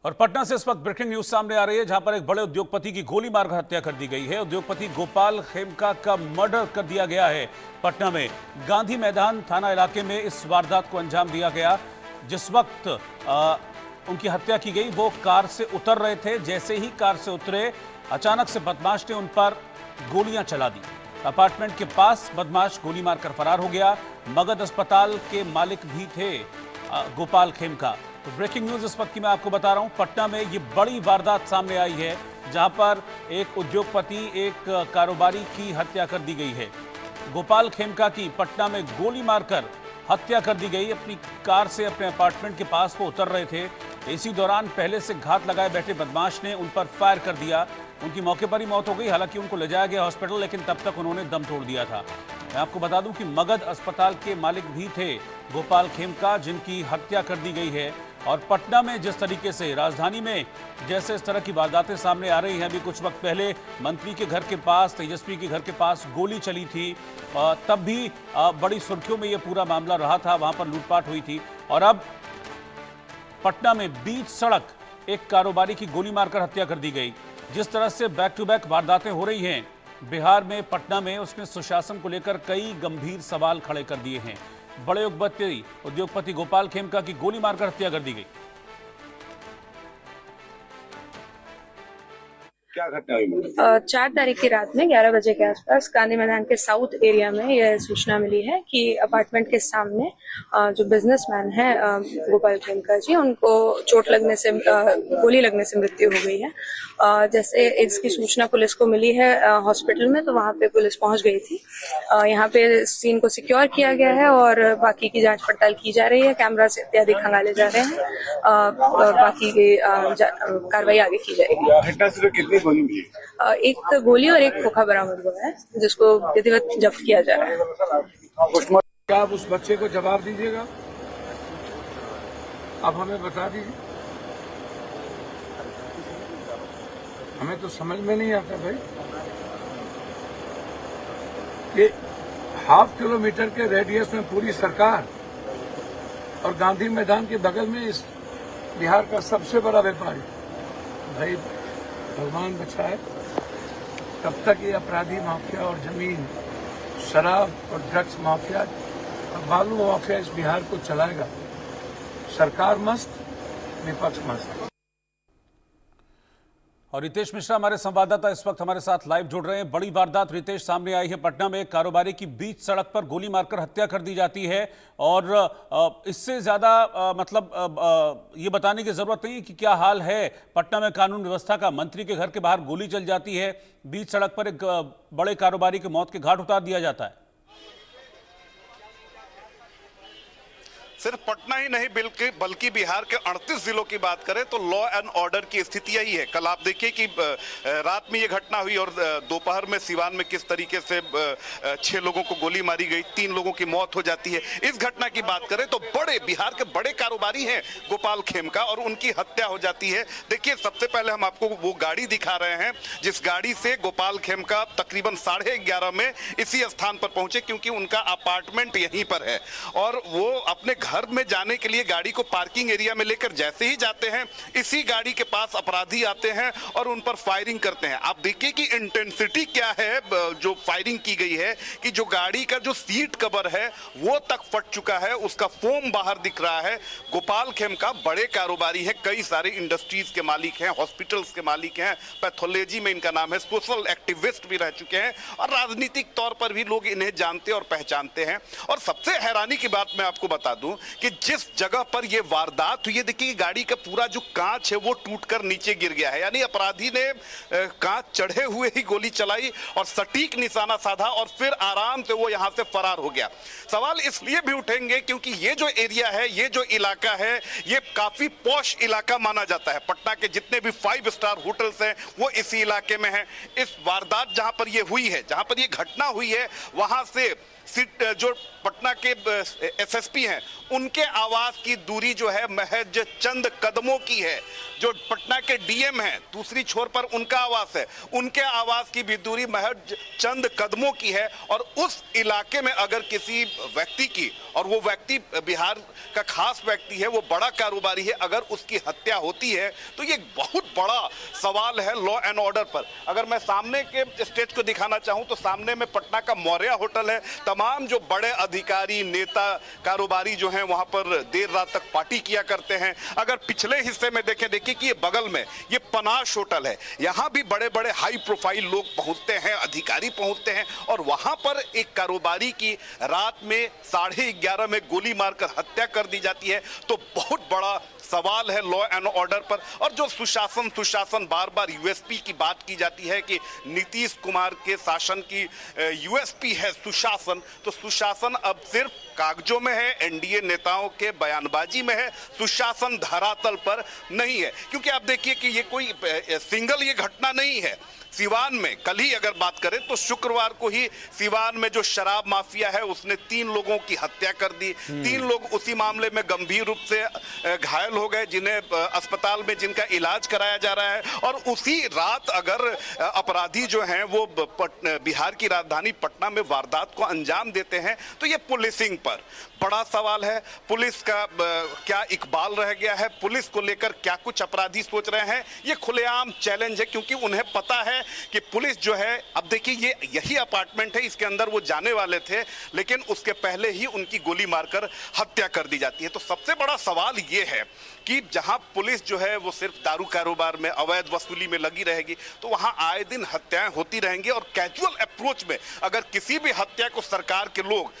और पटना से इस वक्त ब्रेकिंग न्यूज सामने आ रही है, जहां पर एक बड़े उद्योगपति की गोली मारकर हत्या कर दी गई है। उद्योगपति गोपाल खेमका का मर्डर कर दिया गया है। पटना में गांधी मैदान थाना इलाके में इस वारदात को अंजाम दिया गया। जिस वक्त उनकी हत्या की गई, वो कार से उतर रहे थे। जैसे ही कार से उतरे, अचानक से बदमाश ने उन पर गोलियां चला दी। अपार्टमेंट के पास बदमाश गोली मारकर फरार हो गया। मगध अस्पताल के मालिक भी थे गोपाल खेमका। तो ब्रेकिंग न्यूज इस वक्त की मैं आपको बता रहा हूं, पटना में ये बड़ी वारदात सामने आई है, जहां पर एक उद्योगपति, एक कारोबारी की हत्या कर दी गई है। गोपाल खेमका की पटना में गोली मारकर हत्या कर दी गई। अपनी कार से अपने अपार्टमेंट के पास वो उतर रहे थे। इसी दौरान पहले से घात लगाए बैठे बदमाश ने उन पर फायर कर दिया। उनकी मौके पर ही मौत हो गई। हालांकि उनको ले जाया गया हॉस्पिटल, लेकिन तब तक उन्होंने दम तोड़ दिया था। मैं आपको बता दूं कि मगध अस्पताल के मालिक भी थे गोपाल खेमका, जिनकी हत्या कर दी गई है। और पटना में जिस तरीके से, राजधानी में जैसे इस तरह की वारदातें सामने आ रही हैं, अभी कुछ वक्त पहले मंत्री के घर के पास, तेजस्वी के घर के पास गोली चली थी, तब भी बड़ी सुर्खियों में ये पूरा मामला रहा था। वहां पर लूटपाट हुई थी। और अब पटना में बीच सड़क एक कारोबारी की गोली मारकर हत्या कर दी गई। जिस तरह से बैक टू बैक वारदातें हो रही हैं बिहार में, पटना में, उसने सुशासन को लेकर कई गंभीर सवाल खड़े कर दिए हैं। बड़े उद्योगपति गोपाल खेमका की गोली मारकर हत्या कर दी गई। क्या घटना हुई? 4 तारीख की रात में 11 बजे के आसपास गांधी मैदान के साउथ एरिया में यह सूचना मिली है कि अपार्टमेंट के सामने जो बिजनेसमैन है गोपाल खेमका जी, उनको चोट लगने से, गोली लगने से मृत्यु हो गई है। जैसे इसकी सूचना पुलिस को मिली है हॉस्पिटल में, तो वहां पे पुलिस पहुंच गई थी। यहाँ पे सीन को सिक्योर किया गया है और बाकी की जांच पड़ताल की जा रही है। कैमरा से इत्यादि खंगाले जा रहे हैं और बाकी की कार्रवाई आगे की जाएगी। घटना से कितनी गोली मिली? एक गोली और एक खोखा बरामद हुआ है, जिसको विधिवत जब्त किया जा रहा है। क्या आप उस बच्चे को जवाब दीजिएगा? आप हमें बता दीजिए। हमें तो समझ में नहीं आता भाई कि ½ किलोमीटर के रेडियस में पूरी सरकार और गांधी मैदान के बगल में इस बिहार का सबसे बड़ा व्यापारी, भाई भगवान बचाए, तब तक ये अपराधी माफिया और जमीन, शराब और ड्रग्स माफिया और बालू माफिया इस बिहार को चलाएगा। सरकार मस्त, विपक्ष मस्त। और रितेश मिश्रा हमारे संवाददाता इस वक्त हमारे साथ लाइव जुड़ रहे हैं। बड़ी वारदात रितेश सामने आई है। पटना में एक कारोबारी की बीच सड़क पर गोली मारकर हत्या कर दी जाती है। और इससे ज्यादा ये बताने की जरूरत नहीं कि क्या हाल है पटना में कानून व्यवस्था का। मंत्री के घर के बाहर गोली चल जाती है, बीच सड़क पर एक बड़े कारोबारी की मौत के घाट उतार दिया जाता है। सिर्फ पटना ही नहीं बल्कि बिहार के 38 जिलों की बात करें तो लॉ एंड ऑर्डर की स्थिति यही है। कल आप देखिए कि रात में ये घटना हुई और दोपहर में सिवान में किस तरीके से 6 लोगों को गोली मारी गई, 3 लोगों की मौत हो जाती है। इस घटना की बात करें तो बिहार के बड़े कारोबारी हैं गोपाल खेमका, और उनकी हत्या हो जाती है। देखिए, सबसे पहले हम आपको वो गाड़ी दिखा रहे हैं जिस गाड़ी से गोपाल खेमका तकरीबन 11:30 में इसी स्थान पर पहुंचे, क्योंकि उनका अपार्टमेंट यहीं पर है। और वो अपने घर में जाने के लिए गाड़ी को पार्किंग एरिया में लेकर जैसे ही जाते हैं, इसी गाड़ी के पास अपराधी आते हैं और उन पर फायरिंग करते हैं। आप देखिए कि इंटेंसिटी क्या है जो फायरिंग की गई है, कि जो गाड़ी का जो सीट कवर है वो तक फट चुका है, उसका फोम बाहर दिख रहा है। गोपाल खेमका बड़े कारोबारी हैं, कई सारे इंडस्ट्रीज के मालिक हैं, हॉस्पिटल्स के मालिक हैं, पैथोलॉजी में इनका नाम है, सोशल एक्टिविस्ट भी रह चुके हैं और राजनीतिक तौर पर भी लोग इन्हें जानते और पहचानते हैं। और सबसे हैरानी की बात मैं आपको बता दूं कि जिस जगह पर यह वारदात हुई है, देखिए गाड़ी का पूरा जो कांच है वो टूटकर नीचे गिर गया है। यानी अपराधी ने कांच चढ़े हुए ही गोली चलाई और सटीक निशाना साधा और फिर आराम से वो यहां से फरार हो गया। सवाल इसलिए भी उठेंगे क्योंकि ये जो एरिया है, ये जो इलाका है, ये काफी पॉश इलाका माना जाता है। पटना के जितने भी 5 स्टार होटल्स हैं वो इसी इलाके में हैं। इस वारदात जहां पर ये हुई है, जहां पर ये घटना हुई है, वहां से जो पटना के एसएसपी हैं उनके आवास की दूरी जो है महज चंद कदमों की है। जो पटना के डीएम हैं दूसरी छोर पर उनका आवास है, उनके आवास की भी दूरी महज चंद कदमों की है। और उस इलाके में अगर किसी व्यक्ति की, और वो व्यक्ति बिहार का खास व्यक्ति है, वो बड़ा कारोबारी है, अगर उसकी हत्या होती है तो ये बहुत बड़ा सवाल है लॉ एंड ऑर्डर पर। अगर मैं सामने के स्टेज को दिखाना चाहूं तो सामने में पटना का मौर्या होटल है। तमाम जो बड़े अधिकारी, नेता, कारोबारी जो हैं वहां पर देर रात तक पार्टी किया करते हैं। अगर पिछले हिस्से में देखिए कि ये बगल में ये पनाश होटल है, यहां भी बड़े बड़े हाई प्रोफाइल लोग पहुंचते हैं, अधिकारी पहुंचते हैं, और वहां पर एक कारोबारी की रात में 11:30 में गोली मारकर हत्या कर दी जाती है। तो बहुत बड़ा सवाल है लॉ एंड ऑर्डर पर। और जो सुशासन बार बार यूएसपी की बात की जाती है कि नीतीश कुमार के शासन की यूएसपी है सुशासन, तो सुशासन अब सिर्फ कागजों में है, एनडीए नेताओं के बयानबाजी में है, सुशासन धरातल पर नहीं है। क्योंकि आप देखिए कि ये कोई सिंगल ये घटना नहीं है। सिवान में कल ही अगर बात करें तो शुक्रवार को ही सिवान में जो शराब माफिया है उसने 3 लोगों की हत्या कर दी। 3 लोग उसी मामले में गंभीर रूप से घायल हो गए, जिन्हें अस्पताल में जिनका इलाज कराया जा रहा है। और उसी रात अगर अपराधी जो हैं वो बिहार की राजधानी पटना में वारदात को अंजाम देते हैं तो ये पुलिसिंग पर बड़ा सवाल है। पुलिस का क्या इकबाल रह गया है, पुलिस को लेकर क्या कुछ अपराधी सोच रहे हैं, ये खुलेआम चैलेंज है। क्योंकि उन्हें पता है कि पुलिस जो है, अब देखिए यही अपार्टमेंट है, इसके अंदर वो जाने वाले थे, लेकिन उसके पहले ही उनकी गोली मारकर हत्या कर दी जाती है। तो सबसे बड़ा सवाल ये है कि जहां पुलिस जो है वो सिर्फ दारू कारोबार में, अवैध वसूली में लगी रहेगी तो वहां आए दिन हत्याएं होती रहेंगी। और कैजुअल अप्रोच में अगर किसी भी हत्या को सरकार के लोग,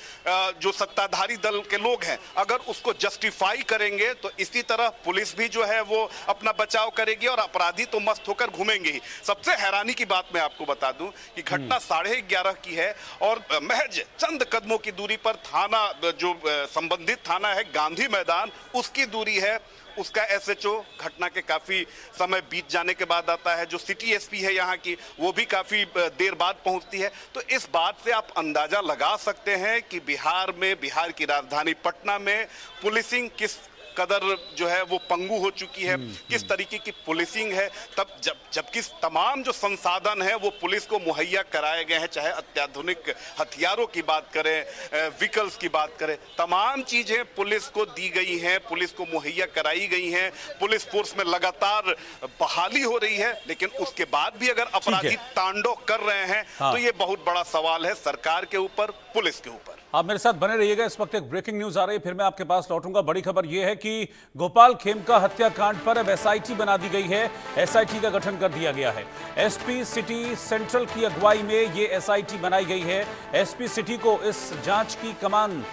जो सत्ताधारी दल के लोग हैं, अगर उसको जस्टिफाई करेंगे तो इसी तरह पुलिस भी जो है वो अपना बचाव करेगी और अपराधी तो मस्त होकर घूमेंगे ही। सबसे हैरानी की बात मैं आपको बता दूं कि घटना 11:30 की है और महज चंद कदमों की दूरी पर थाना, जो संबंधित थाना है गांधी मैदान, उसकी दूरी है। उसका एसएचओ घटना के काफी समय बीत जाने के बाद आता है। जो सिटी एसपी है यहाँ की, वो भी काफी देर बाद पहुंचती है। तो इस बात से आप अंदाजा लगा सकते हैं कि बिहार में, बिहार की राजधानी पटना में पुलिसिंग किस कदर जो है वो पंगु हो चुकी है, किस तरीके की पुलिसिंग है। तब जबकि तमाम जो संसाधन है वो पुलिस को मुहैया कराए गए हैं, चाहे अत्याधुनिक हथियारों की बात करें, व्हीकल्स की बात करें, तमाम चीजें पुलिस को दी गई हैं, पुलिस को मुहैया कराई गई हैं। पुलिस फोर्स में लगातार बहाली हो रही है, लेकिन उसके बाद भी अगर अपराधी तांडव कर रहे हैं तो ये बहुत बड़ा सवाल है सरकार के ऊपर, पुलिस के ऊपर। आप मेरे साथ बने रहिएगा, इस वक्त एक ब्रेकिंग न्यूज आ रही है, फिर मैं आपके पास लौटूंगा। बड़ी खबर यह है कि गोपाल खेमका हत्याकांड पर अब एसआईटी बना दी गई है। एसआईटी का गठन कर दिया गया है। एसपी सिटी सेंट्रल की अगुवाई में ये एसआईटी बनाई गई है। एसपी सिटी को इस जांच की कमान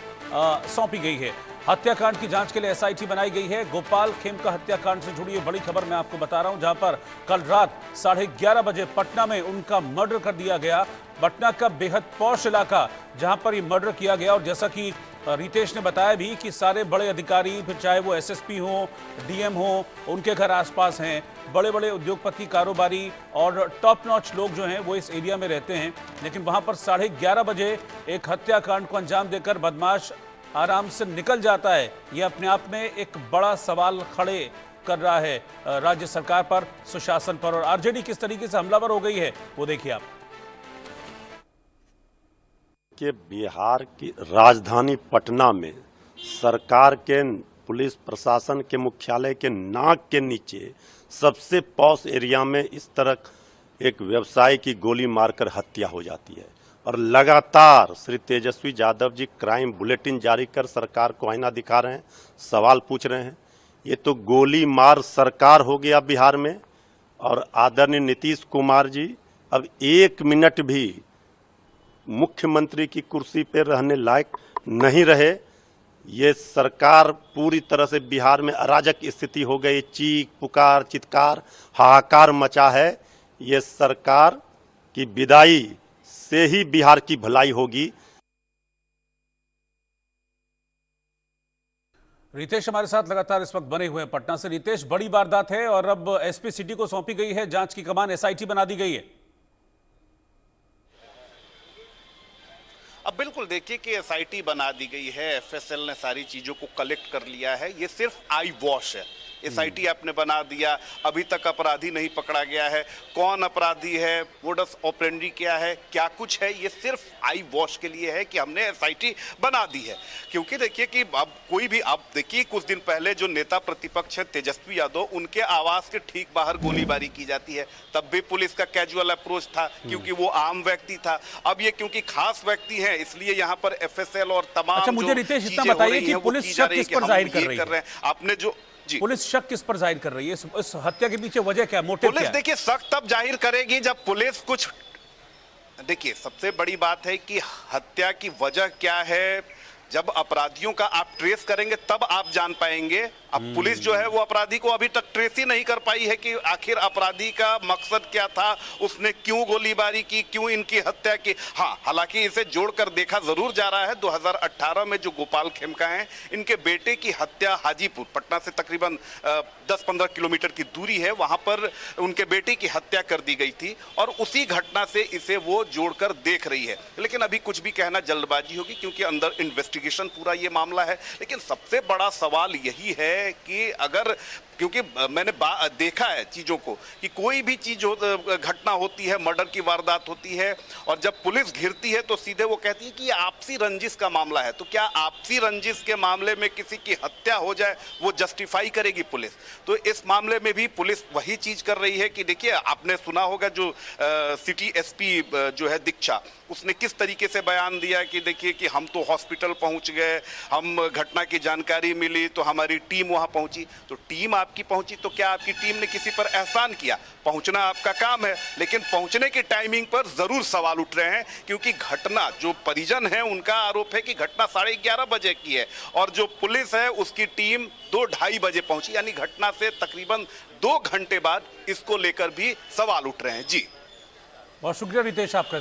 सौंपी गई है। हत्याकांड की जांच के लिए एसआईटी बनाई गई है। गोपाल खेमका हत्याकांड से जुड़ी ये बड़ी खबर मैं आपको बता रहा हूं, जहां पर कल रात 11:30 बजे पटना में उनका मर्डर कर दिया गया। पटना का बेहद पॉश इलाका जहां पर ये मर्डर किया गया, और जैसा कि रितेश ने बताया भी कि सारे बड़े अधिकारी, फिर चाहे वो एसएसपी हो, डीएम हो, उनके घर आसपास हैं। बड़े बड़े उद्योगपति, कारोबारी और टॉप नॉच लोग जो हैं वो इस एरिया में रहते हैं। लेकिन वहां पर 11:30 बजे एक हत्याकांड को अंजाम देकर बदमाश आराम से निकल जाता है। ये अपने आप में एक बड़ा सवाल खड़े कर रहा है राज्य सरकार पर, सुशासन पर। और आरजेडी किस तरीके से हमलावर हो गई है वो देखिए आप। कि बिहार की राजधानी पटना में सरकार के पुलिस प्रशासन के मुख्यालय के नाक के नीचे सबसे पॉश एरिया में इस तरह एक व्यवसायी की गोली मारकर हत्या हो जाती है। और लगातार श्री तेजस्वी यादव जी क्राइम बुलेटिन जारी कर सरकार को आईना दिखा रहे हैं, सवाल पूछ रहे हैं। ये तो गोली मार सरकार हो गया बिहार में। और आदरणीय नीतीश कुमार जी अब 1 मिनट भी मुख्यमंत्री की कुर्सी पर रहने लायक नहीं रहे। ये सरकार पूरी तरह से बिहार में अराजक स्थिति हो गई। चीख पुकार, चित्कार, हाहाकार मचा है। ये सरकार की विदाई से ही बिहार की भलाई होगी। रितेश हमारे साथ लगातार इस वक्त बने हुए हैं पटना से। रितेश, बड़ी वारदात है और अब एसपी सिटी को सौंपी गई है जांच की कमान, एसआईटी बना दी गई है। अब बिल्कुल देखिए कि एसआईटी बना दी गई है, एफएसएल ने सारी चीजों को कलेक्ट कर लिया है, ये सिर्फ आई वॉश है। एसआईटी आपने बना दिया, अभी तक अपराधी नहीं पकड़ा गया है, कौन अपराधी है, मोडस ऑपरेंडी क्या है, क्या कुछ है, ये सिर्फ आई वॉश के लिए है कि हमने एसआईटी बना दी है। क्योंकि देखिए कि अब कोई भी, अब देखिए कुछ दिन पहले जो नेता प्रतिपक्ष है तेजस्वी यादव, उनके आवास के ठीक बाहर गोलीबारी की जाती है, तब भी पुलिस का कैजुअल अप्रोच था क्योंकि वो आम व्यक्ति था। अब ये क्योंकि खास व्यक्ति है इसलिए यहाँ पर एफएसएल और तमाम अच्छा, मुझे रितेश इतना बताइए कि पुलिस शक किस पर जाहिर कर रही है? आपने जो पुलिस शक किस पर जाहिर कर रही है? इस हत्या के पीछे वजह क्या, मोटिव क्या पुलिस है? देखिए शक तब जाहिर करेगी जब पुलिस कुछ, देखिए सबसे बड़ी बात है कि हत्या की वजह क्या है, जब अपराधियों का आप ट्रेस करेंगे तब आप जान पाएंगे। अब पुलिस जो है वो अपराधी को अभी तक ट्रेस ही नहीं कर पाई है कि आखिर अपराधी का मकसद क्या था, उसने क्यों गोलीबारी की, क्यों इनकी हत्या की। हाँ, हालांकि इसे जोड़कर देखा जरूर जा रहा है। 2018 में जो गोपाल खेमका हैं, इनके बेटे की हत्या हाजीपुर, पटना से तकरीबन 10-15 किलोमीटर की दूरी है, वहां पर उनके बेटे की हत्या कर दी गई थी और उसी घटना से इसे वो जोड़कर देख रही है। लेकिन अभी कुछ भी कहना जल्दबाजी होगी क्योंकि अंदर इन्वेस्टिगेशन पूरा ये मामला है। लेकिन सबसे बड़ा सवाल यही है कि अगर, क्योंकि मैंने देखा है चीजों को कि कोई भी चीज घटना होती है, मर्डर की वारदात होती है और जब पुलिस घिरती है तो सीधे वो कहती है कि ये आपसी रंजिश का मामला है। तो क्या आपसी रंजिश के मामले में किसी की हत्या हो जाए वो जस्टिफाई करेगी पुलिस? तो इस मामले में भी पुलिस वही चीज कर रही है कि देखिए, आपने सुना होगा जो सिटी एसपी जो है दीक्षा, उसने किस तरीके से बयान दिया कि देखिए कि हम तो हॉस्पिटल पहुंच गए, हम घटना की जानकारी मिली तो हमारी टीम वहां पहुंची। तो टीम आपकी पहुंची तो क्या आपकी टीम ने किसी पर एहसान किया? पहुंचना आपका काम है, लेकिन पहुंचने की टाइमिंग पर जरूर सवाल उठ रहे हैं क्योंकि घटना, जो परिजन है उनका आरोप है कि घटना 11:30 बजे की है और जो पुलिस है उसकी टीम 2-2:30 बजे पहुंची, यानी घटना से तकरीबन 2 घंटे बाद इसको लेकर भी सवाल उठ रहे हैं। जी, बहुत शुक्रिया रितेश आपका।